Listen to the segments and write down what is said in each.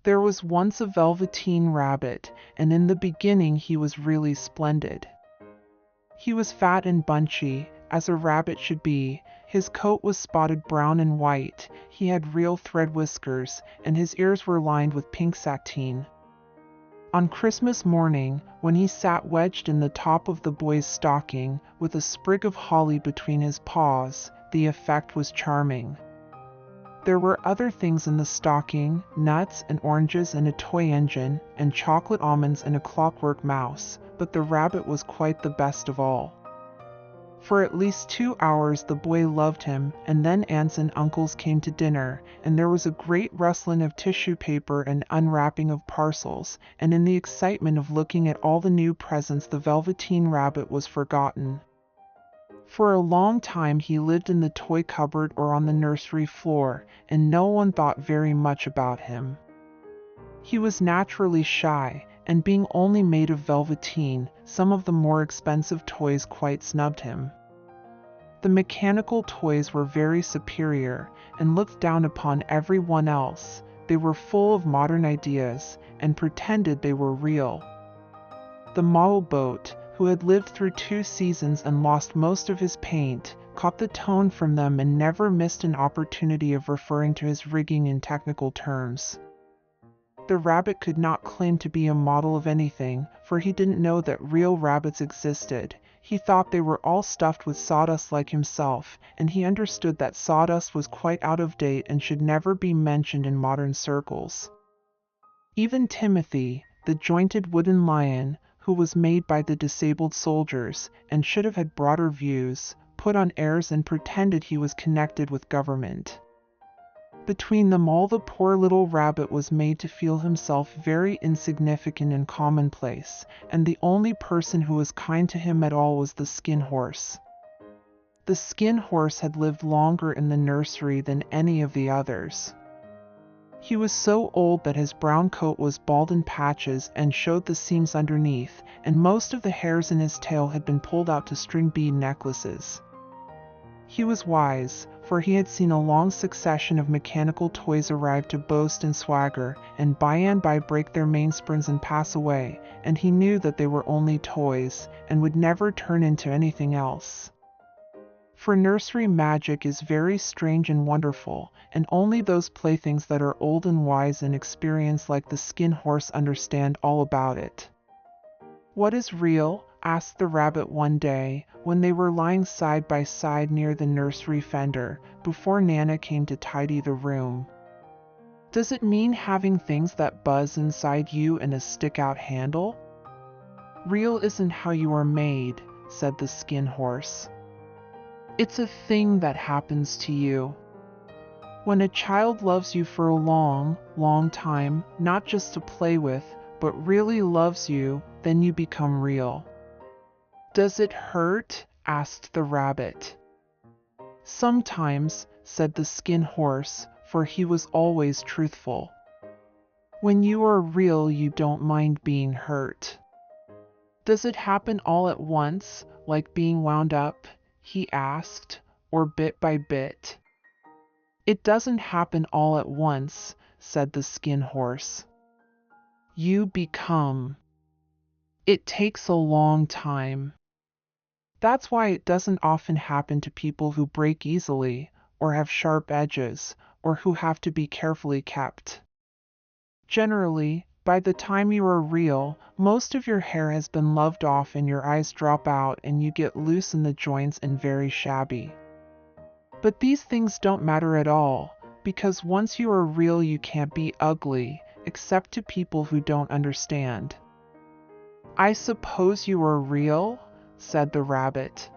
There was once a Velveteen Rabbit, and in the beginning he was really splendid. He was fat and bunchy, as a rabbit should be. His coat was spotted brown and white, he had real thread whiskers, and his ears were lined with pink sateen. On Christmas morning, when he sat wedged in the top of the boy's stocking, with a sprig of holly between his paws, the effect was charming. There were other things in the stocking, nuts and oranges and a toy engine, and chocolate almonds and a clockwork mouse, but the rabbit was quite the best of all. For at least 2 hours the boy loved him, and then aunts and uncles came to dinner, and there was a great rustling of tissue paper and unwrapping of parcels, and in the excitement of looking at all the new presents the Velveteen Rabbit was forgotten. For a long time he lived in the toy cupboard or on the nursery floor, and no one thought very much about him. He was naturally shy, and being only made of velveteen, some of the more expensive toys quite snubbed him. The mechanical toys were very superior, and looked down upon everyone else. They were full of modern ideas, and pretended they were real. The model boat, who had lived through 2 seasons and lost most of his paint, caught the tone from them and never missed an opportunity of referring to his rigging in technical terms. The rabbit could not claim to be a model of anything, for he didn't know that real rabbits existed. He thought they were all stuffed with sawdust like himself, and he understood that sawdust was quite out of date and should never be mentioned in modern circles. Even Timothy, the jointed wooden lion, who was made by the disabled soldiers, and should have had broader views, put on airs and pretended he was connected with government. Between them all the poor little rabbit was made to feel himself very insignificant and commonplace, and the only person who was kind to him at all was the Skin Horse. The Skin Horse had lived longer in the nursery than any of the others. He was so old that his brown coat was bald in patches and showed the seams underneath, and most of the hairs in his tail had been pulled out to string bead necklaces. He was wise, for he had seen a long succession of mechanical toys arrive to boast and swagger, and by and by break their mainsprings and pass away, and he knew that they were only toys, and would never turn into anything else. For nursery magic is very strange and wonderful, and only those playthings that are old and wise and experienced like the Skin Horse understand all about it. "What is real?" asked the rabbit one day, when they were lying side by side near the nursery fender, before Nana came to tidy the room. "Does it mean having things that buzz inside you and a stick-out handle?" "Real isn't how you are made," said the Skin Horse. "It's a thing that happens to you. When a child loves you for a long, long time, not just to play with, but really loves you, then you become real." "Does it hurt?" asked the rabbit. "Sometimes," said the Skin Horse, for he was always truthful. "When you are real, you don't mind being hurt." "Does it happen all at once, like being wound up?" he asked, "or bit by bit?" "It doesn't happen all at once," said the Skin Horse. "You become. It takes a long time. That's why it doesn't often happen to people who break easily, or have sharp edges, or who have to be carefully kept. Generally, by the time you are real, most of your hair has been loved off and your eyes drop out and you get loose in the joints and very shabby. But these things don't matter at all, because once you are real you can't be ugly, except to people who don't understand." "I suppose you are real?" said the rabbit.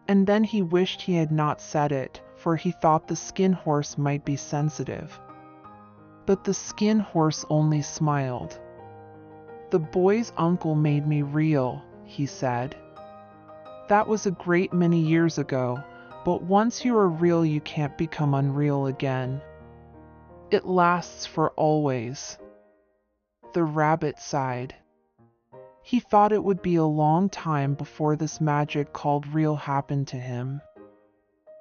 And then he wished he had not said it, for he thought the Skin Horse might be sensitive. But the Skin Horse only smiled. "The boy's uncle made me real," he said. "That was a great many years ago, but once you are real you can't become unreal again. It lasts for always." The rabbit sighed. He thought it would be a long time before this magic called real happened to him.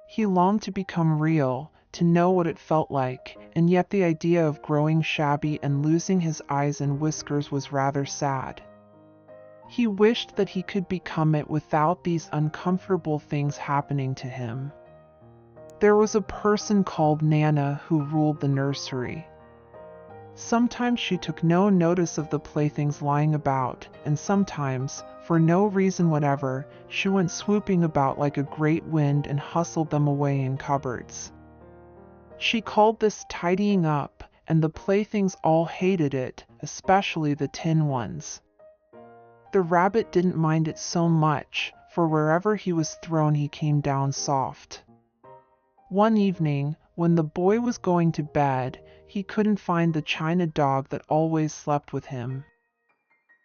He longed to become real, to know what it felt like, and yet the idea of growing shabby and losing his eyes and whiskers was rather sad. He wished that he could become it without these uncomfortable things happening to him. There was a person called Nana who ruled the nursery. Sometimes she took no notice of the playthings lying about, and sometimes, for no reason whatever, she went swooping about like a great wind and hustled them away in cupboards. She called this tidying up, and the playthings all hated it, especially the tin ones. The rabbit didn't mind it so much, for wherever he was thrown he came down soft. One evening, when the boy was going to bed, he couldn't find the china dog that always slept with him.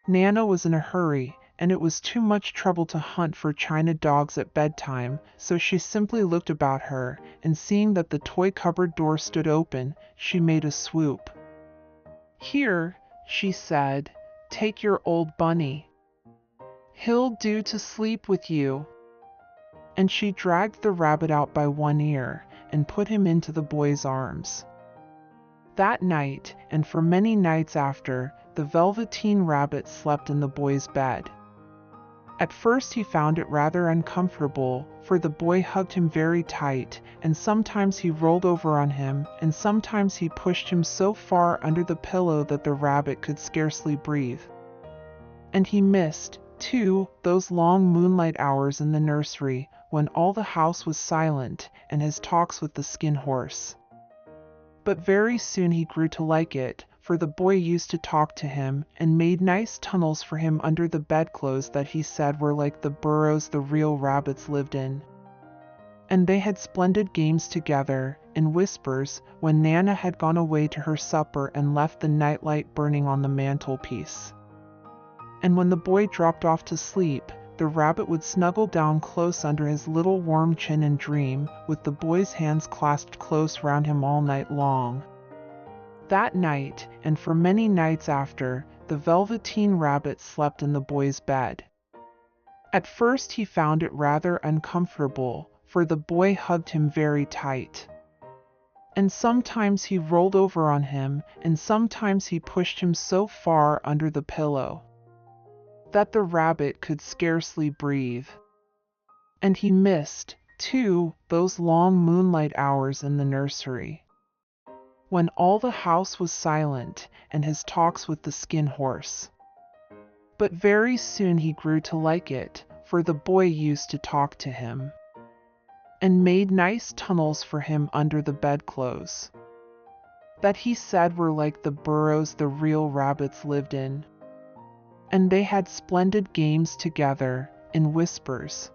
Nana was in a hurry, and it was too much trouble to hunt for china dogs at bedtime, so she simply looked about her, and seeing that the toy cupboard door stood open, she made a swoop. "Here," she said, "take your old bunny. He'll do to sleep with you." And she dragged the rabbit out by one ear and put him into the boy's arms. That night, and for many nights after, the Velveteen Rabbit slept in the boy's bed. At first he found it rather uncomfortable, for the boy hugged him very tight, and sometimes he rolled over on him, and sometimes he pushed him so far under the pillow that the rabbit could scarcely breathe. And he missed, too, those long moonlight hours in the nursery, when all the house was silent, and his talks with the skin horse. But very soon he grew to like it, for the boy used to talk to him, and made nice tunnels for him under the bedclothes that he said were like the burrows the real rabbits lived in. And they had splendid games together, in whispers, when Nana had gone away to her supper and left the nightlight burning on the mantelpiece. And when the boy dropped off to sleep, the rabbit would snuggle down close under his little warm chin and dream, with the boy's hands clasped close round him all night long. That night, and for many nights after, the Velveteen Rabbit slept in the boy's bed. At first he found it rather uncomfortable, for the boy hugged him very tight. And sometimes he rolled over on him, and sometimes he pushed him so far under the pillow that the rabbit could scarcely breathe. And he missed, too, those long moonlight hours in the nursery, when all the house was silent, and his talks with the skin horse. But very soon he grew to like it, for the boy used to talk to him, and made nice tunnels for him under the bedclothes that he said were like the burrows the real rabbits lived in. And they had splendid games together, in whispers,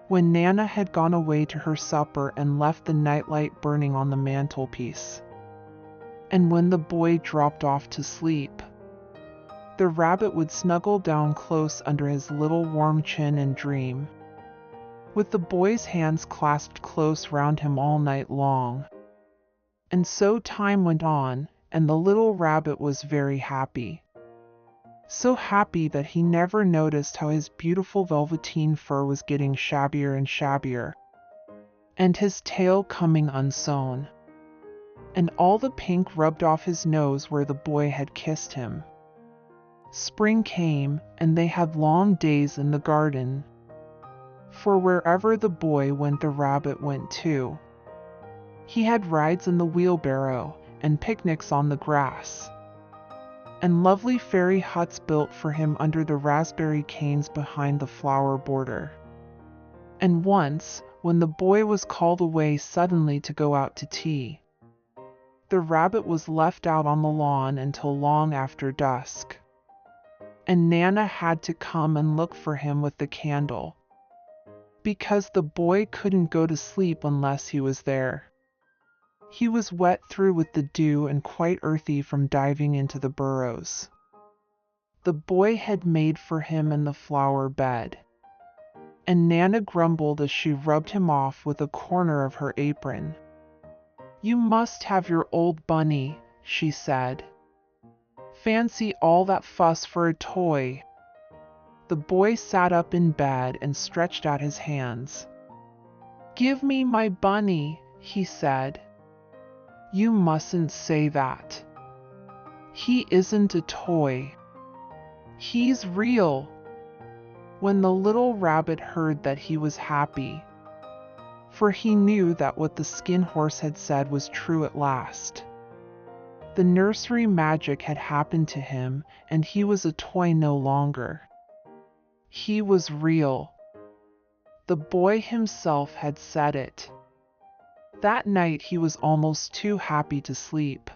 when Nana had gone away to her supper and left the nightlight burning on the mantelpiece. And when the boy dropped off to sleep, the rabbit would snuggle down close under his little warm chin and dream, with the boy's hands clasped close round him all night long. And so time went on, and the little rabbit was very happy. So happy that he never noticed how his beautiful velveteen fur was getting shabbier and shabbier, and his tail coming unsewn, and all the pink rubbed off his nose where the boy had kissed him. Spring came, and they had long days in the garden, for wherever the boy went the rabbit went too. He had rides in the wheelbarrow, and picnics on the grass, and lovely fairy huts built for him under the raspberry canes behind the flower border. And once, when the boy was called away suddenly to go out to tea, the rabbit was left out on the lawn until long after dusk, and Nana had to come and look for him with the candle, because the boy couldn't go to sleep unless he was there. He was wet through with the dew and quite earthy from diving into the burrows the boy had made for him in the flower bed. And Nana grumbled as she rubbed him off with a corner of her apron. "You must have your old bunny," she said. "Fancy all that fuss for a toy." The boy sat up in bed and stretched out his hands. "Give me my bunny," he said. "You mustn't say that. He isn't a toy. He's real." When the little rabbit heard that, he was happy, for he knew that what the skin horse had said was true at last. The nursery magic had happened to him, and he was a toy no longer. He was real. The boy himself had said it. That night he was almost too happy to sleep,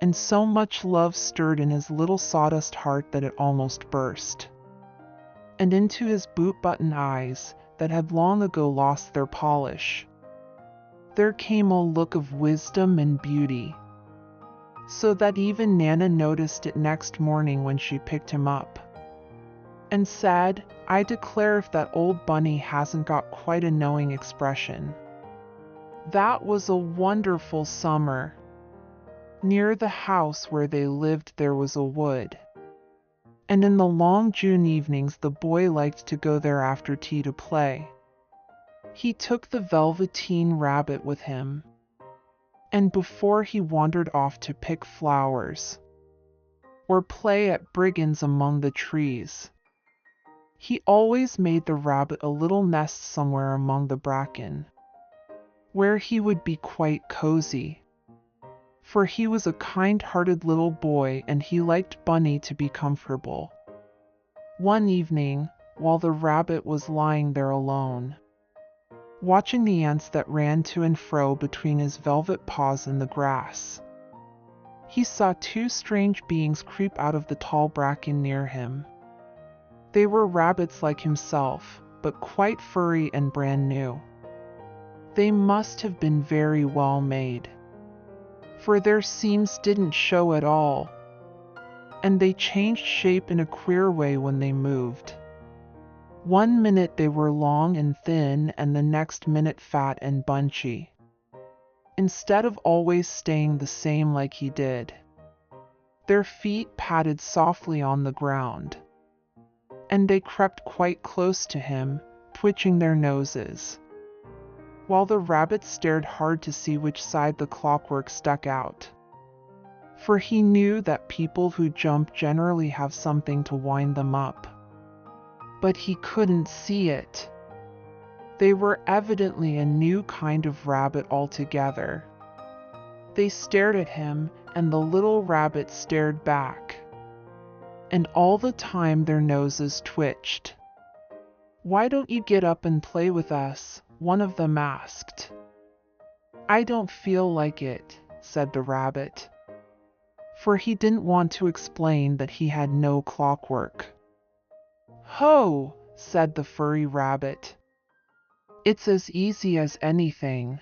and so much love stirred in his little sawdust heart that it almost burst. And into his boot-button eyes, that had long ago lost their polish, there came a look of wisdom and beauty, so that even Nana noticed it next morning when she picked him up, and said, "I declare if that old bunny hasn't got quite a knowing expression." That was a wonderful summer. Near the house where they lived there was a wood, and in the long June evenings the boy liked to go there after tea to play. He took the Velveteen Rabbit with him, and before he wandered off to pick flowers or play at brigands among the trees, he always made the rabbit a little nest somewhere among the bracken, where he would be quite cozy. For he was a kind-hearted little boy, and he liked Bunny to be comfortable. One evening, while the rabbit was lying there alone, watching the ants that ran to and fro between his velvet paws in the grass, he saw two strange beings creep out of the tall bracken near him. They were rabbits like himself, but quite furry and brand new. They must have been very well made, for their seams didn't show at all, and they changed shape in a queer way when they moved. One minute they were long and thin, and the next minute fat and bunchy, instead of always staying the same like he did. Their feet patted softly on the ground, and they crept quite close to him, twitching their noses, while the rabbit stared hard to see which side the clockwork stuck out. For he knew that people who jump generally have something to wind them up. But he couldn't see it. They were evidently a new kind of rabbit altogether. They stared at him, and the little rabbit stared back, and all the time their noses twitched. "Why don't you get up and play with us?" one of them asked. "I don't feel like it," said the rabbit, for he didn't want to explain that he had no clockwork. "Ho!" said the furry rabbit. "It's as easy as anything."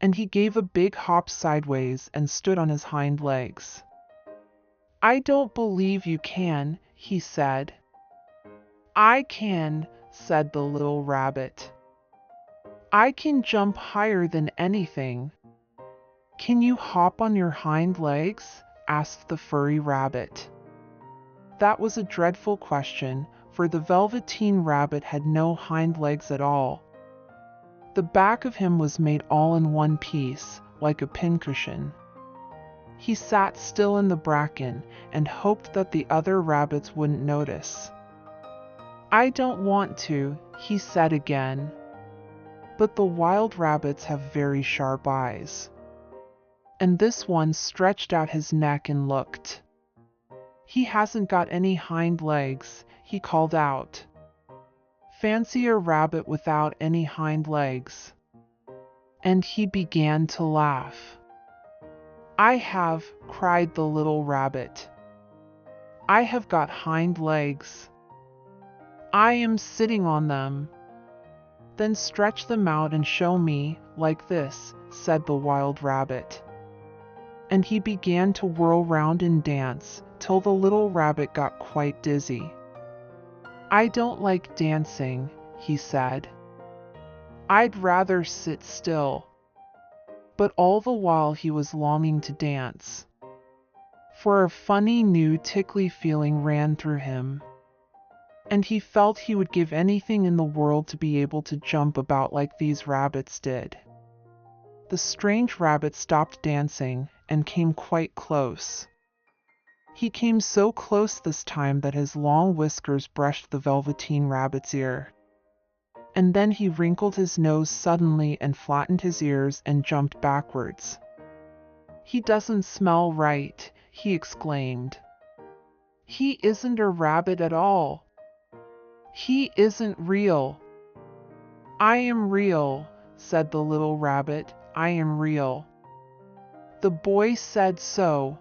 And he gave a big hop sideways and stood on his hind legs. "I don't believe you can," he said. "I can," said the little rabbit. "I can jump higher than anything." "Can you hop on your hind legs?" asked the furry rabbit. That was a dreadful question, for the Velveteen Rabbit had no hind legs at all. The back of him was made all in one piece, like a pincushion. He sat still in the bracken and hoped that the other rabbits wouldn't notice. "I don't want to," he said again. But the wild rabbits have very sharp eyes, and this one stretched out his neck and looked. "He hasn't got any hind legs," he called out. "Fancy a rabbit without any hind legs." And he began to laugh. "I have," cried the little rabbit. "I have got hind legs. I am sitting on them." "Then stretch them out and show me, like this," said the wild rabbit. And he began to whirl round and dance, till the little rabbit got quite dizzy. "I don't like dancing," he said. "I'd rather sit still." But all the while he was longing to dance, for a funny new tickly feeling ran through him, and he felt he would give anything in the world to be able to jump about like these rabbits did. The strange rabbit stopped dancing and came quite close. He came so close this time that his long whiskers brushed the Velveteen Rabbit's ear. And then he wrinkled his nose suddenly and flattened his ears and jumped backwards. "He doesn't smell right," he exclaimed. "He isn't a rabbit at all. He isn't real." "I am real," said the little rabbit. "I am real." The boy said so,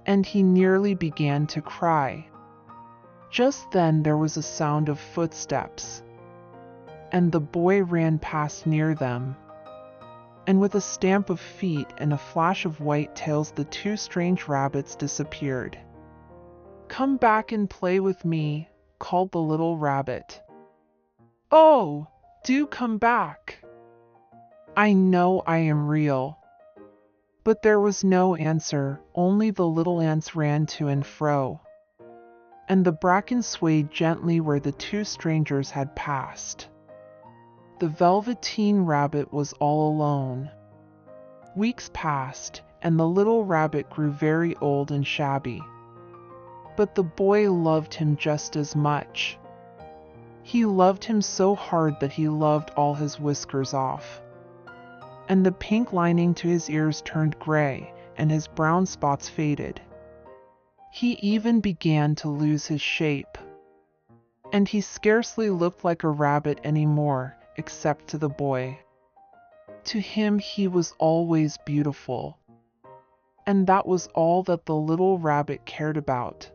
and he nearly began to cry. Just then there was a sound of footsteps, and the boy ran past near them. And with a stamp of feet and a flash of white tails, the two strange rabbits disappeared. "Come back and play with me," called the little rabbit. "Oh, do come back. I know I am real." But there was no answer, only the little ants ran to and fro, and the bracken swayed gently where the two strangers had passed. The Velveteen Rabbit was all alone. Weeks passed, and the little rabbit grew very old and shabby. But the boy loved him just as much. He loved him so hard that he loved all his whiskers off, and the pink lining to his ears turned gray, and his brown spots faded. He even began to lose his shape, and he scarcely looked like a rabbit anymore, except to the boy. To him he was always beautiful, and that was all that the little rabbit cared about.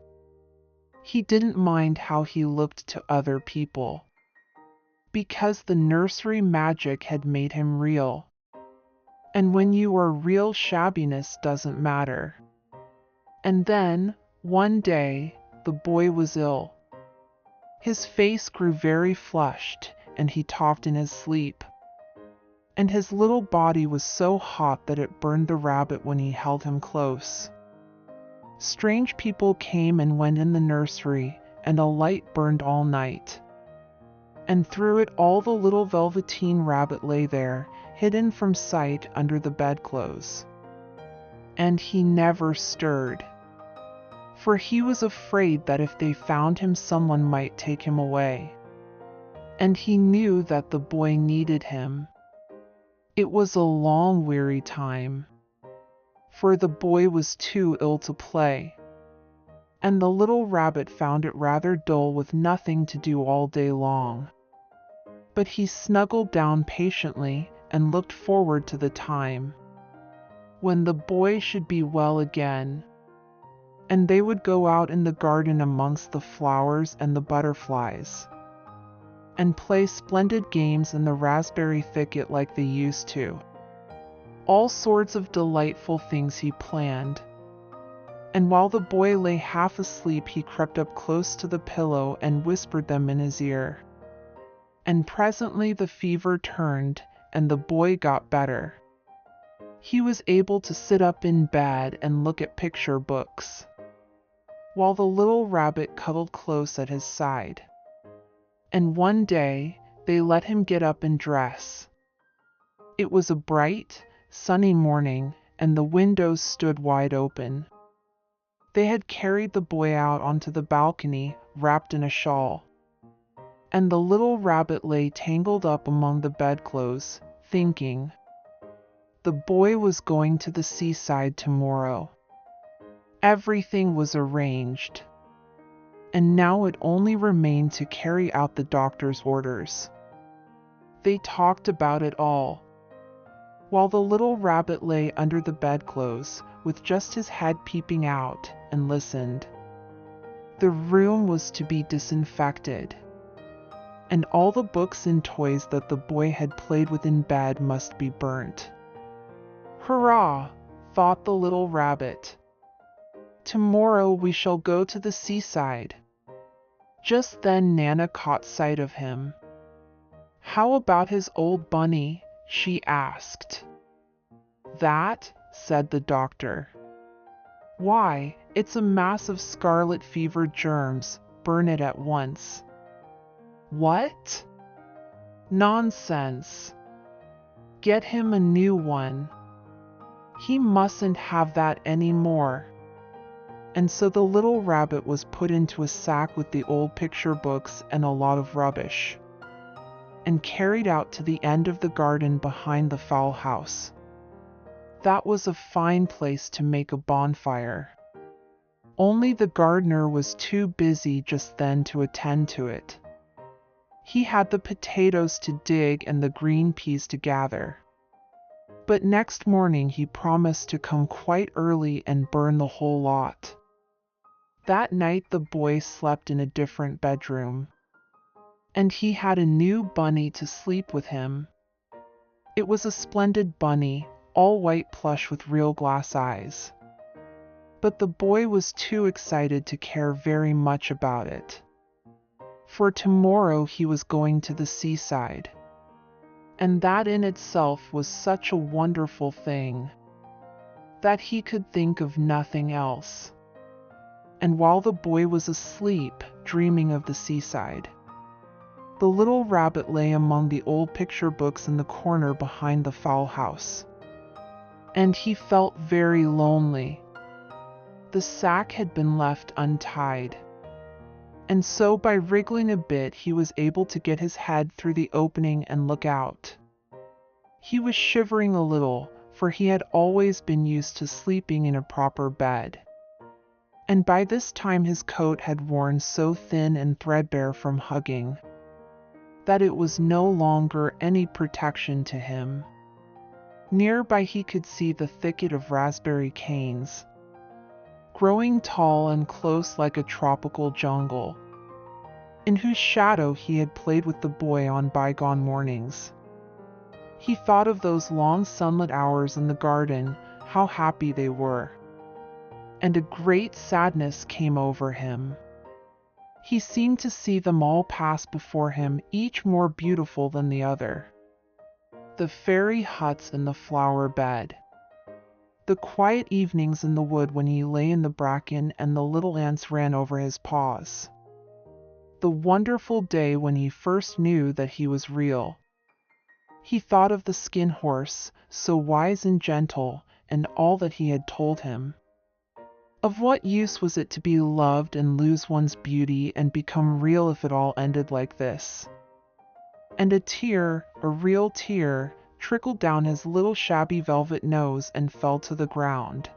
He didn't mind how he looked to other people, because the nursery magic had made him real. And when you are real, shabbiness doesn't matter. And then, one day, the boy was ill. His face grew very flushed, and he talked in his sleep. And his little body was so hot that it burned the rabbit when he held him close. Strange people came and went in the nursery, and a light burned all night. And through it all the little Velveteen Rabbit lay there, hidden from sight under the bedclothes. And he never stirred, for he was afraid that if they found him, someone might take him away. And he knew that the boy needed him. It was a long, weary time, for the boy was too ill to play. And the little rabbit found it rather dull with nothing to do all day long. But he snuggled down patiently and looked forward to the time when the boy should be well again, and they would go out in the garden amongst the flowers and the butterflies, and play splendid games in the raspberry thicket like they used to. All sorts of delightful things he planned. And while the boy lay half asleep, he crept up close to the pillow and whispered them in his ear. And presently the fever turned, and the boy got better. He was able to sit up in bed and look at picture books, while the little rabbit cuddled close at his side. And one day they let him get up and dress. It was a bright, sunny morning, and the windows stood wide open. They had carried the boy out onto the balcony, wrapped in a shawl. And the little rabbit lay tangled up among the bedclothes, thinking. The boy was going to the seaside tomorrow. Everything was arranged, and now it only remained to carry out the doctor's orders. They talked about it all, while the little rabbit lay under the bedclothes, with just his head peeping out, and listened. The room was to be disinfected, and all the books and toys that the boy had played with in bed must be burnt. "Hurrah!" thought the little rabbit. "Tomorrow we shall go to the seaside." Just then Nana caught sight of him. "How about his old bunny?" she asked. "That?" said the doctor. "Why, it's a mass of scarlet fever germs. Burn it at once." "What? Nonsense. Get him a new one. He mustn't have that anymore. And so the little rabbit was put into a sack with the old picture books and a lot of rubbish, and carried out to the end of the garden behind the fowl house. That was a fine place to make a bonfire. Only the gardener was too busy just then to attend to it. He had the potatoes to dig and the green peas to gather. But next morning he promised to come quite early and burn the whole lot. That night the boy slept in a different bedroom, and he had a new bunny to sleep with him. It was a splendid bunny, all white plush with real glass eyes. But the boy was too excited to care very much about it. For tomorrow he was going to the seaside, and that in itself was such a wonderful thing that he could think of nothing else. And while the boy was asleep, dreaming of the seaside, the little rabbit lay among the old picture books in the corner behind the fowl house. And he felt very lonely. The sack had been left untied, and so by wriggling a bit he was able to get his head through the opening and look out. He was shivering a little, for he had always been used to sleeping in a proper bed. And by this time his coat had worn so thin and threadbare from hugging that it was no longer any protection to him. Nearby he could see the thicket of raspberry canes, growing tall and close like a tropical jungle, in whose shadow he had played with the boy on bygone mornings. He thought of those long sunlit hours in the garden, how happy they were, and a great sadness came over him. He seemed to see them all pass before him, each more beautiful than the other. The fairy huts in the flower bed, the quiet evenings in the wood when he lay in the bracken and the little ants ran over his paws, the wonderful day when he first knew that he was real. He thought of the skin horse, so wise and gentle, and all that he had told him. Of what use was it to be loved and lose one's beauty and become real if it all ended like this? And a tear, a real tear, trickled down his little shabby velvet nose and fell to the ground.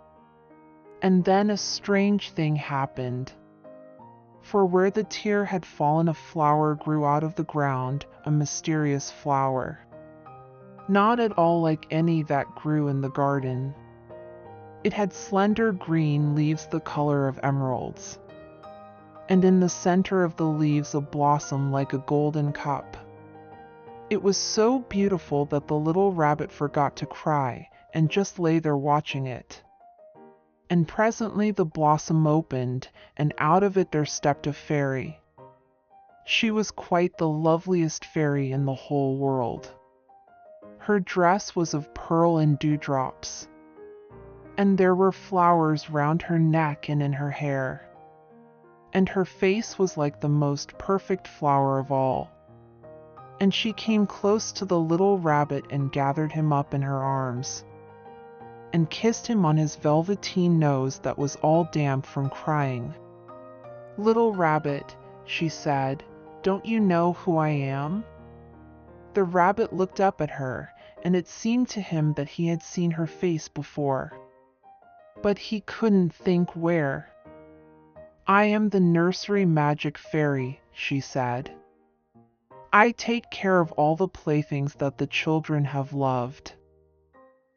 And then a strange thing happened. For where the tear had fallen a flower grew out of the ground, a mysterious flower. Not at all like any that grew in the garden. It had slender green leaves the color of emeralds, and in the center of the leaves a blossom like a golden cup. It was so beautiful that the little rabbit forgot to cry and just lay there watching it. And presently the blossom opened, and out of it there stepped a fairy. She was quite the loveliest fairy in the whole world. Her dress was of pearl and dewdrops, and there were flowers round her neck and in her hair, and her face was like the most perfect flower of all. And she came close to the little rabbit and gathered him up in her arms, and kissed him on his velveteen nose that was all damp from crying. "Little rabbit," she said, "don't you know who I am?" The rabbit looked up at her, and it seemed to him that he had seen her face before, but he couldn't think where. "I am the nursery magic fairy," she said. "I take care of all the playthings that the children have loved.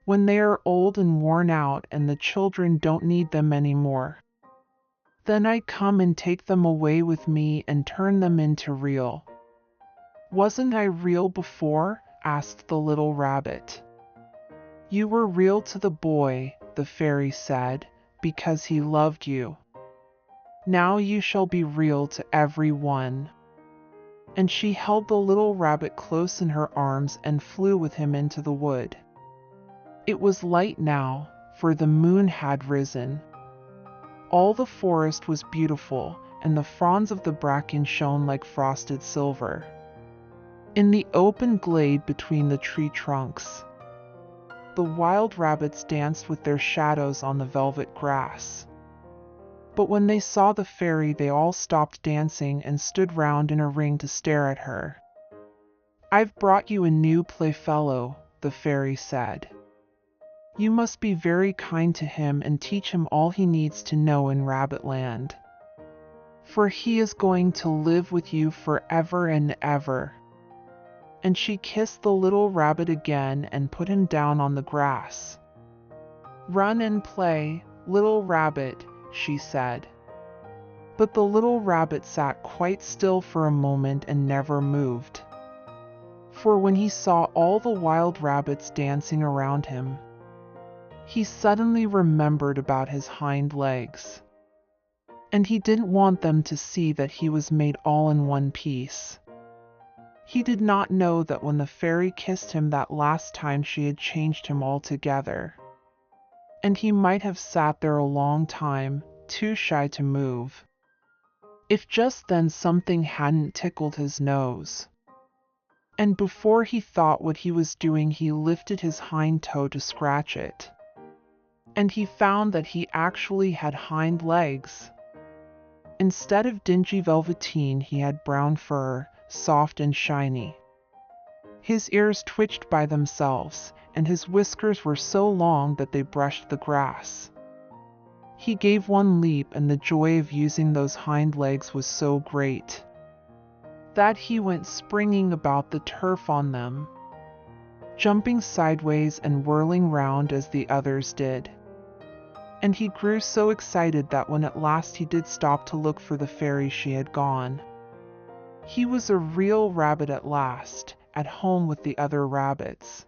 When they are old and worn out and the children don't need them anymore, then I come and take them away with me and turn them into real." "Wasn't I real before?" asked the little rabbit. "You were real to the boy," the fairy said, "because he loved you. Now you shall be real to every one." And she held the little rabbit close in her arms and flew with him into the wood. It was light now, for the moon had risen. All the forest was beautiful, and the fronds of the bracken shone like frosted silver. In the open glade between the tree trunks, the wild rabbits danced with their shadows on the velvet grass. But when they saw the fairy, they all stopped dancing and stood round in a ring to stare at her. "I've brought you a new playfellow," the fairy said. "You must be very kind to him and teach him all he needs to know in Rabbitland. For he is going to live with you forever and ever." And she kissed the little rabbit again and put him down on the grass. "Run and play, little rabbit," she said. But the little rabbit sat quite still for a moment and never moved. For when he saw all the wild rabbits dancing around him, he suddenly remembered about his hind legs. And he didn't want them to see that he was made all in one piece. He did not know that when the fairy kissed him that last time, she had changed him altogether. And he might have sat there a long time, too shy to move, if just then something hadn't tickled his nose. And before he thought what he was doing, he lifted his hind toe to scratch it. And he found that he actually had hind legs. Instead of dingy velveteen, he had brown fur, soft and shiny. His ears twitched by themselves, and his whiskers were so long that they brushed the grass. He gave one leap, and the joy of using those hind legs was so great that he went springing about the turf on them, jumping sideways and whirling round as the others did. And he grew so excited that when at last he did stop to look for the fairy, she had gone. He was a real rabbit at last, at home with the other rabbits.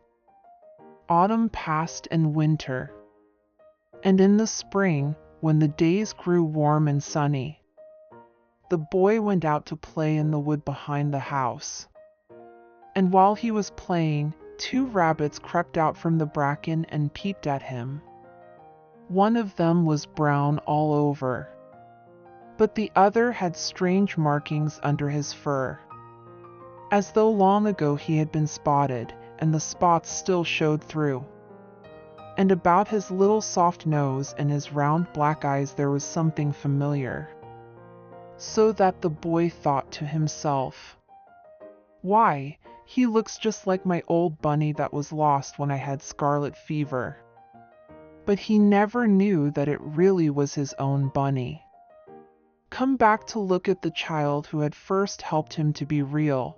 Autumn passed and winter. And in the spring, when the days grew warm and sunny, the boy went out to play in the wood behind the house. And while he was playing, 2 rabbits crept out from the bracken and peeped at him. One of them was brown all over, but the other had strange markings under his fur, as though long ago he had been spotted, and the spots still showed through. And about his little soft nose and his round black eyes there was something familiar, so that the boy thought to himself, "Why, he looks just like my old bunny that was lost when I had scarlet fever." But he never knew that it really was his own bunny, come back to look at the child who had first helped him to be real,